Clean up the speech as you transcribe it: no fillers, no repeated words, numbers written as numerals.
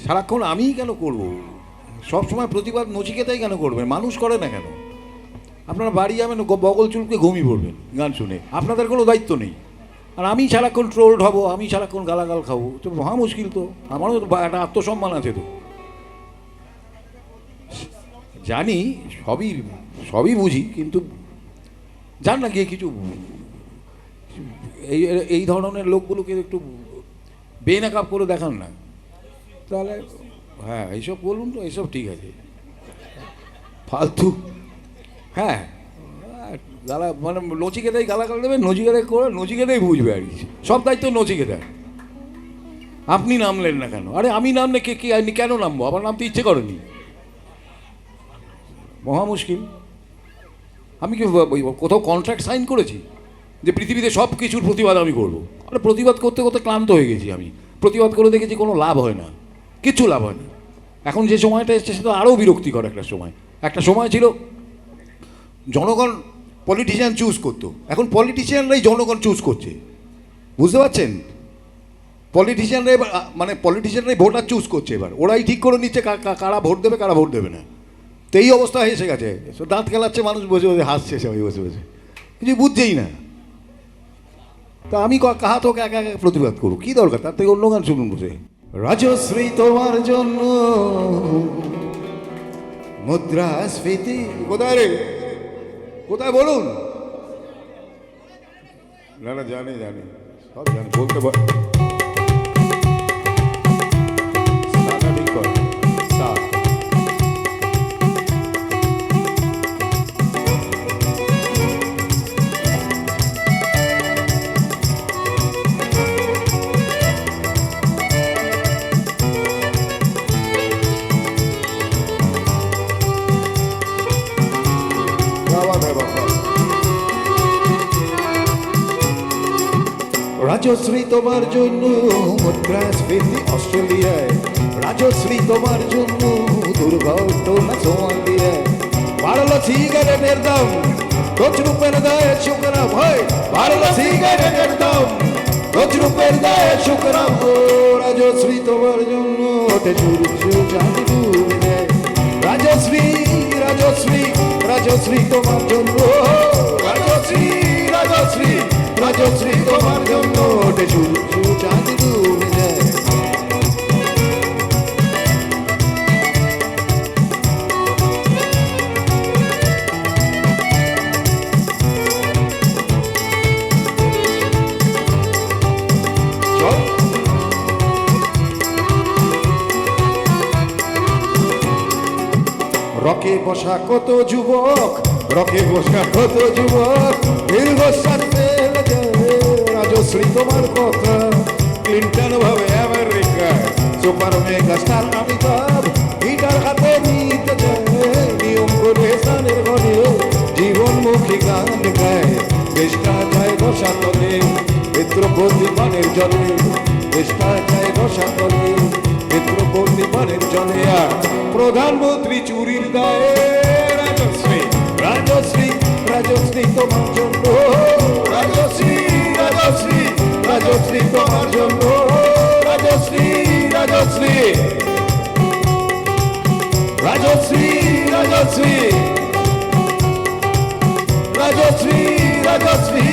সারাক্ষণ আমিই কেন করব? সবসময় প্রতিবাদ নচিকেতাই কেন করবেন? মানুষ করে না কেন? আপনারা বাড়ি যাবেন, বগল চুলকে ঘুমিয়ে পড়বেন গান শুনে, আপনাদের কোনো দায়িত্ব নেই। আর আমি সারাক্ষণ ট্রোলড হব, আমি সারাক্ষণ গালাগাল খাবো, তো মহা মুশকিল। তো আমারও তো একটা আত্মসম্মান আছে। তো জানি, সবই সবই বুঝি, কিন্তু জান না গিয়ে কিছু এই এই ধরনের লোকগুলোকে একটু বেনাকাব করে দেখান না, তাহলে হ্যাঁ এইসব বলুন তো, এইসব ঠিক আছে, ফালতু। হ্যাঁ, গালা মানে নচিকেতাই গালাগাল দেবে, নচিকেতাই করে, নচিকেতাই বুঝবে আর কি। সব দায়িত্ব নচিকেতার। আপনি নামলেন না কেন? আরে আমি নামলে কে কে কেন নামবো? আমার নামতে ইচ্ছে করেনি, মহা মুশকিল। আমি কি কোথাও কন্ট্রাক্ট সাইন করেছি যে পৃথিবীতে সব কিছুর প্রতিবাদ আমি করবো? আরে প্রতিবাদ করতে করতে ক্লান্ত হয়ে গেছি আমি। প্রতিবাদ করে দেখেছি কোনো লাভ হয় না, কিচ্ছু লাভ হয় না। এখন যে সময়টা এসছে সেটা আরও বিরক্তিকর একটা সময়। একটা সময় ছিল জনগণ পলিটিশিয়ান চুজ করতো, এখন পলিটিশিয়ানরাই জনগণ চুজ করছে, বুঝতে পারছেন? পলিটিশিয়ানরাই মানে পলিটিশিয়ানরাই ভোটার চুজ করছে, এবার ওরাই ঠিক করে নিচ্ছে কারা ভোট দেবে কারা ভোট দেবে না। তো এই অবস্থা এসে গেছে, দাঁত খেলাচ্ছে মানুষ, বসে বসে হাসছে সবাই বসে বসে, কিছু বুঝছেই না। তা আমি কাহা তোকে একা একা প্রতিবাদ করবো? কী দরকার? তার থেকে অন্য গান শুনুন বসে। রাজশ্রী তোমার জন্য মুদ্রাস্ফীতি কোথায় রে? কোথায় বলুন? না না, জানি জানি, সব জানি, বলতে পার। ঠিক কর, রাজশ্রী তোমার জন্য মুদ্রাস্ফীতি অস্ট্রেলিয়ায়, রাজশ্রী তোমার জন্য দুর্ঘটনা সোমালিয়ায়, বাড়লো সিগারেটের দাম, রোজরূপের দায়ে শুকরা ভয়, বাড়লো সিগারেটের দাম, রোজরূপের দায়ে শুকরা ভয়। রাজশ্রী তোমার জন্য ওঠে সূর্য চাঁদ ডুবে যায়, রাজশ্রী রাজশ্রী রাজশ্রী তোমার জন্য, রাজশ্রী রাজশ্রী রাজশ্রী তোমার জন্য ওঠে সূর্য চাঁদ ডুবে যায়। রকে বসা কত যুবক, রকে বসা কত যুবক, দীর্ঘশ্বাস ফেলে যায়। রাজশ্রী তোমার কথা, ক্লিন্টন ভাবে America, super mega star Amitabh guitar হাতে নিতে যায়, নিয়ম করে সানের ঘরে জীবনমুখী গান গায়। চেষ্টা যায় রসাতলে মিত্রপতি পানের জলে, চেষ্টা যায় রসাতলে মিত্রপতি পানের জলে। আর প্রধানমন্ত্রী চুরির দায়ে রাজশ্রী রাজশ্রী রাজশ্রী তোমার জন্য, রাজশ্রী রাজশ্রী রাজশ্রী তোমার জন্য, রাজশ্রী রাজশ্রী রাজশ্রী রাজশ্রী রাজশ্রী রাজশ্রী